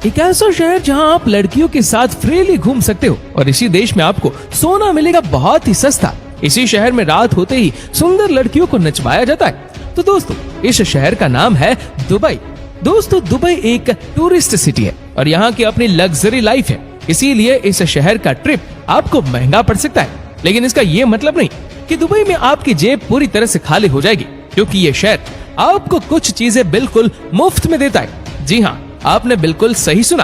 एक ऐसा शहर जहां आप लड़कियों के साथ फ्रीली घूम सकते हो और इसी देश में आपको सोना मिलेगा बहुत ही सस्ता। इसी शहर में रात होते ही सुंदर लड़कियों को नचवाया जाता है। तो दोस्तों, इस शहर का नाम है दुबई। दोस्तों, दुबई एक टूरिस्ट सिटी है और यहाँ की अपनी लग्जरी लाइफ है, इसीलिए इस शहर का ट्रिप आपको महंगा पड़ सकता है। लेकिन इसका ये मतलब नहीं कि दुबई में आपकी जेब पूरी तरह से खाली हो जाएगी, क्योंकि ये शहर आपको कुछ चीजें बिल्कुल मुफ्त में देता है। जी हाँ, आपने बिल्कुल सही सुना।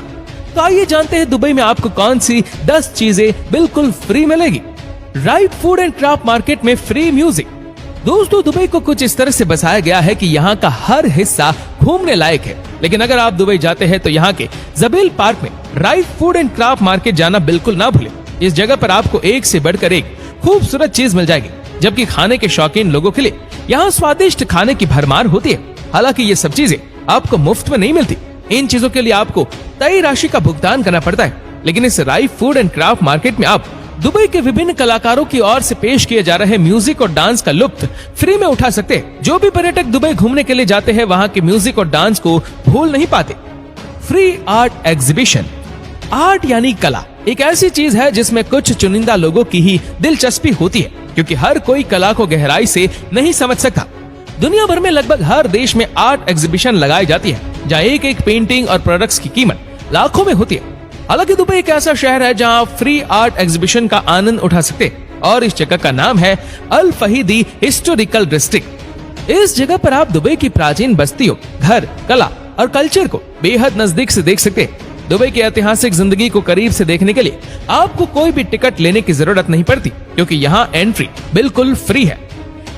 तो आइए जानते हैं दुबई में आपको कौन सी 10 चीजें बिल्कुल फ्री मिलेगी। Right food and craft market में फ्री म्यूजिक। दोस्तों, दुबई को कुछ इस तरह से बसाया गया है कि यहाँ का हर हिस्सा घूमने लायक है। लेकिन अगर आप दुबई जाते हैं तो यहाँ के जबील पार्क में right food and craft market जाना बिल्कुल ना भूलें। इस जगह पर आपको एक से बढ़कर एक खूबसूरत चीज मिल जाएगी, जबकि खाने के शौकीन लोगों के लिए यहाँ स्वादिष्ट खाने की भरमार होती है। हालांकि ये सब चीजें आपको मुफ्त में नहीं मिलती। इन चीजों के लिए आपको तय राशि का भुगतान करना पड़ता है। लेकिन इस right food and craft market में आप दुबई के विभिन्न कलाकारों की ओर से पेश किए जा रहे म्यूजिक और डांस का लुत्फ फ्री में उठा सकते हैं। जो भी पर्यटक दुबई घूमने के लिए जाते हैं वहाँ के म्यूजिक और डांस को भूल नहीं पाते। Free art exhibition. आर्ट यानी कला एक ऐसी चीज है जिसमें कुछ चुनिंदा लोगों की ही दिलचस्पी होती है, क्योंकि हर कोई कला को गहराई से नहीं समझ सकता। दुनिया भर में लगभग हर देश में आर्ट एग्जीबिशन लगाई जाती है, जहाँ एक एक पेंटिंग और प्रोडक्ट्स की कीमत लाखों में होती है। हालांकि दुबई एक ऐसा शहर है जहाँ आप फ्री आर्ट एग्जीबिशन का आनंद उठा सकते हैं और इस जगह का नाम है अल फहीदी हिस्टोरिकल डिस्ट्रिक्ट। इस जगह पर आप दुबई की प्राचीन बस्तियों, घर, कला और कल्चर को बेहद नजदीक से देख सकते हैं। दुबई की ऐतिहासिक जिंदगी को करीब से देखने के लिए आपको कोई भी टिकट लेने की जरूरत नहीं पड़ती, क्योंकि यहाँ एंट्री बिल्कुल फ्री है।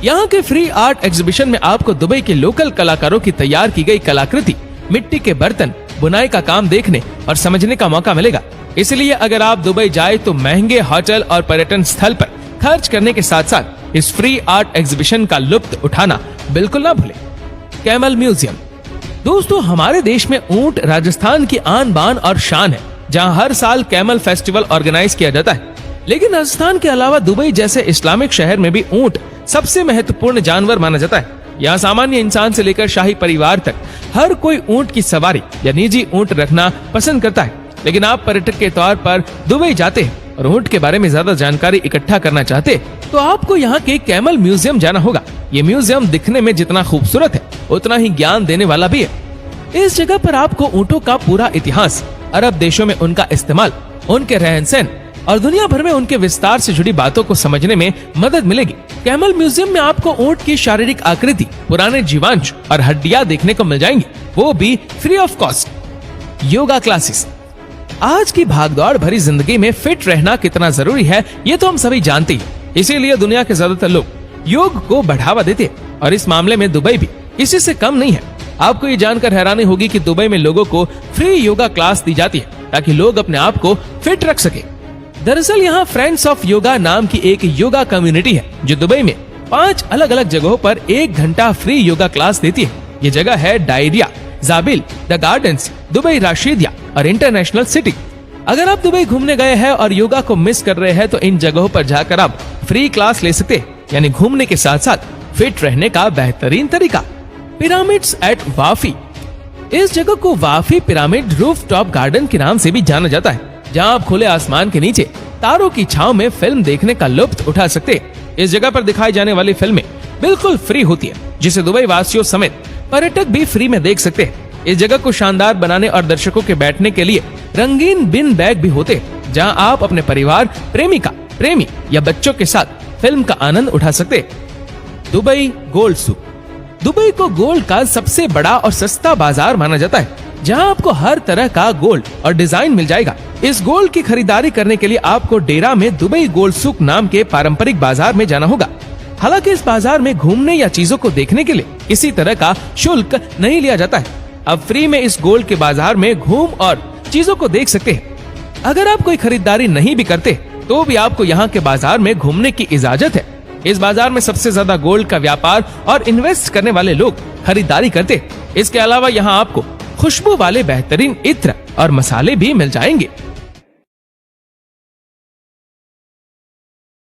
यहाँ के फ्री आर्ट एग्जीबिशन में आपको दुबई के लोकल कलाकारों की तैयार की गई कलाकृति, मिट्टी के बर्तन, बुनाई का काम देखने और समझने का मौका मिलेगा। इसलिए अगर आप दुबई जाए तो महंगे होटल और पर्यटन स्थल पर खर्च करने के साथ साथ इस फ्री आर्ट एग्जीबिशन का लुत्फ उठाना बिल्कुल ना भूलें। Camel museum. दोस्तों, हमारे देश में ऊंट राजस्थान की आन बान और शान है, जहां हर साल कैमल फेस्टिवल ऑर्गेनाइज किया जाता है। लेकिन राजस्थान के अलावा दुबई जैसे इस्लामिक शहर में भी ऊंट सबसे महत्वपूर्ण जानवर माना जाता है। यहाँ सामान्य इंसान से लेकर शाही परिवार तक हर कोई ऊंट की सवारी या निजी ऊंट रखना पसंद करता है। लेकिन आप पर्यटक के तौर पर दुबई जाते हैं और ऊंट के बारे में ज्यादा जानकारी इकट्ठा करना चाहते हैं तो आपको यहाँ के कैमल म्यूजियम जाना होगा। ये म्यूजियम दिखने में जितना खूबसूरत है उतना ही ज्ञान देने वाला भी है। इस जगह पर आपको ऊंटों का पूरा इतिहास, अरब देशों में उनका इस्तेमाल, उनके रहन सहन और दुनिया भर में उनके विस्तार से जुड़ी बातों को समझने में मदद मिलेगी। कैमल म्यूजियम में आपको ऊंट की शारीरिक आकृति, पुराने जीवांश और हड्डियां देखने को मिल जाएंगी, वो भी free of cost. Yoga classes. आज की भागदौड़ भरी जिंदगी में फिट रहना कितना जरूरी है ये तो हम सभी जानते हैं। इसीलिए दुनिया के ज्यादातर लोग योग को बढ़ावा देते हैं और इस मामले में दुबई भी इसी से कम नहीं है। आपको ये जानकर हैरानी होगी कि दुबई में लोगों को फ्री योगा क्लास दी जाती है ताकि लोग अपने आप को फिट रख सके। दरअसल यहाँ फ्रेंड्स ऑफ योगा नाम की एक योगा कम्युनिटी है जो दुबई में 5 अलग अलग जगहों पर 1 घंटा फ्री योगा क्लास देती है। ये जगह है diarrhoea, जाबिल, the gardens, Dubai Rashidiya और इंटरनेशनल सिटी। अगर आप दुबई घूमने गए हैं और योगा को मिस कर रहे हैं तो इन जगहों पर जाकर आप फ्री क्लास ले सकते हैं, यानी घूमने के साथ साथ फिट रहने का बेहतरीन तरीका। Pyramids at Wafi. इस जगह को वाफी पिरामिड रूफटॉप गार्डन के नाम से भी जाना जाता है, जहां आप खुले आसमान के नीचे तारों की छांव में फिल्म देखने का लुत्फ उठा सकते हैं। इस जगह पर दिखाई जाने वाली फिल्में बिल्कुल फ्री होती है, जिसे दुबई वासियों समेत पर्यटक भी फ्री में देख सकते हैं। इस जगह को शानदार बनाने और दर्शकों के बैठने के लिए रंगीन बिन बैग भी होते हैं, जहां आप अपने परिवार, प्रेमिका, प्रेमी या बच्चों के साथ फिल्म का आनंद उठा सकते हैं। Dubai gold souk. दुबई को गोल्ड का सबसे बड़ा और सस्ता बाजार माना जाता है, जहां आपको हर तरह का गोल्ड और डिजाइन मिल जाएगा। इस गोल्ड की खरीदारी करने के लिए आपको डेरा में दुबई गोल्ड सूक नाम के पारंपरिक बाजार में जाना होगा। हालांकि इस बाजार में घूमने या चीजों को देखने के लिए किसी तरह का शुल्क नहीं लिया जाता है। अब फ्री में इस गोल्ड के बाजार में घूम और चीजों को देख सकते हैं। अगर आप कोई खरीदारी नहीं भी करते तो भी आपको यहाँ के बाजार में घूमने की इजाजत है। इस बाजार में सबसे ज्यादा गोल्ड का व्यापार और इन्वेस्ट करने वाले लोग खरीदारी करते। इसके अलावा यहाँ आपको खुशबू वाले बेहतरीन इत्र और मसाले भी मिल जाएंगे।